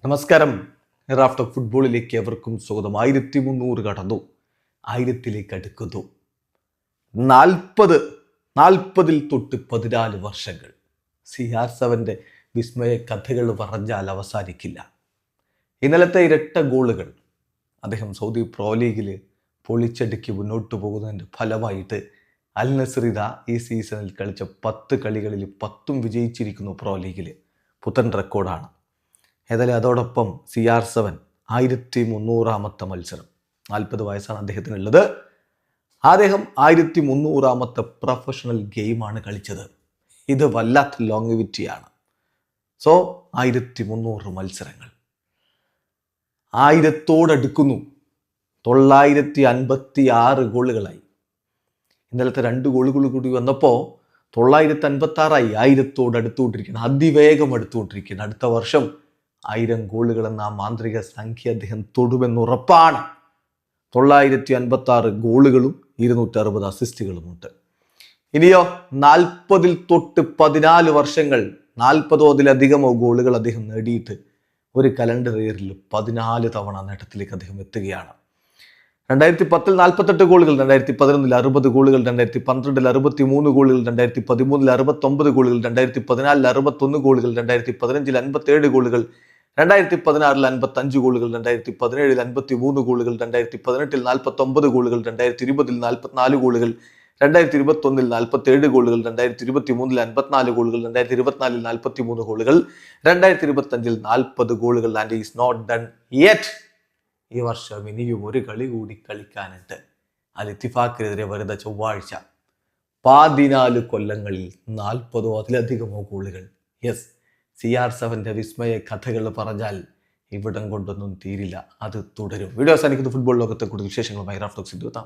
നമസ്കാരം. Raft of ഫുട്ബോളിലേക്ക് എവർക്കും സ്വാഗതം. 1300 കടന്നു, 1000ലേക്ക് അടുക്കുന്നു. 40 തൊട്ട് 14 വർഷങ്ങൾ. CR7 വിസ്മയ കഥകൾ പറഞ്ഞാൽ അവസാനിക്കില്ല. ഇന്നലത്തെ ഇരട്ട ഗോളുകൾ അദ്ദേഹം സൗദി പ്രോ ലീഗിൽ പൊളിച്ചടുക്കി മുന്നോട്ട് പോകുന്നതിൻ്റെ ഫലമായിട്ട് അൽ നസർ ഈ സീസണിൽ കളിച്ച 10 കളികളിൽ 10ഉം വിജയിച്ചിരിക്കുന്നു. പ്രോ ലീഗിൽ പുത്തൻ റെക്കോർഡാണ്. ഏതായാലും അതോടൊപ്പം CR7 1300ാമത്തെ മത്സരം, 40 വയസ്സാണ് അദ്ദേഹത്തിനുള്ളത്. അദ്ദേഹം 1300ാമത്തെ പ്രൊഫഷണൽ ഗെയിമാണ് കളിച്ചത്. ഇത് വല്ലാത്ത ലോങ്വിറ്റിയാണ്. 1300 മത്സരങ്ങൾ 1000ോടടുക്കുന്നു. 956 ഗോളുകളായി. ഇന്നലത്തെ 2 ഗോളുകൾ കൂടി വന്നപ്പോൾ 956ആയി. 1000ോട് അടുത്തുകൊണ്ടിരിക്കുകയാണ്, അതിവേഗം അടുത്തുകൊണ്ടിരിക്കുകയാണ്. അടുത്ത വർഷം 1000 ഗോളുകൾ എന്ന മാന്ത്രിക സംഖ്യ അദ്ദേഹം തൊടുമെന്നുറപ്പാണ്. 956 ഗോളുകളും 260 അസിസ്റ്റുകളുമുണ്ട്. ഇനിയോ 40 തൊട്ട് 14 വർഷങ്ങൾ, 40 അതിലധികമോ ഗോളുകൾ അദ്ദേഹം നേടിയിട്ട് ഒരു കലണ്ടർ ഇയറിൽ 14 തവണ നേട്ടത്തിലേക്ക് അദ്ദേഹം എത്തുകയാണ്. 2010 48 ഗോളുകൾ, 2011 60 ഗോളുകൾ, 2012 63 ഗോളുകൾ, 2013 69 ഗോളുകൾ, 2014 61 ഗോളുകൾ, 2015 57 ഗോളുകൾ, 2016 55 ഗോളുകൾ, 2017 53 ഗോളുകൾ, 2018 49 ഗോളുകൾ, 2020 44 ഗോളുകൾ, 2021 47 ഗോളുകൾ, 2023 54 ഗോളുകൾ, 2024 43 ഗോളുകൾ, 2025 40 ഗോളുകൾ. And is not done yet. ഈ വർഷം ഇനിയും ഒരു കളി കൂടി കളിക്കാനുണ്ട്. അൽ ഇത്തിഫാക്കിനെതിരെ വരുന്ന ചൊവ്വാഴ്ച. 14 കൊല്ലങ്ങളിൽ 40 അതിലധികമോ ഗോളുകൾ. യെസ്, CR7 വിസ്മയ കഥകൾ പറഞ്ഞാൽ ഇവിടം കൊണ്ടൊന്നും തീരില്ല, അത് തുടരും. വീഡിയോ അവസാനിക്കുന്ന ഫുട്ബോൾ ലോകത്തെ കൂടുതൽ വിശേഷങ്ങളുമായി റാഫ്റ്റ് ടോക്സ് എത്താം.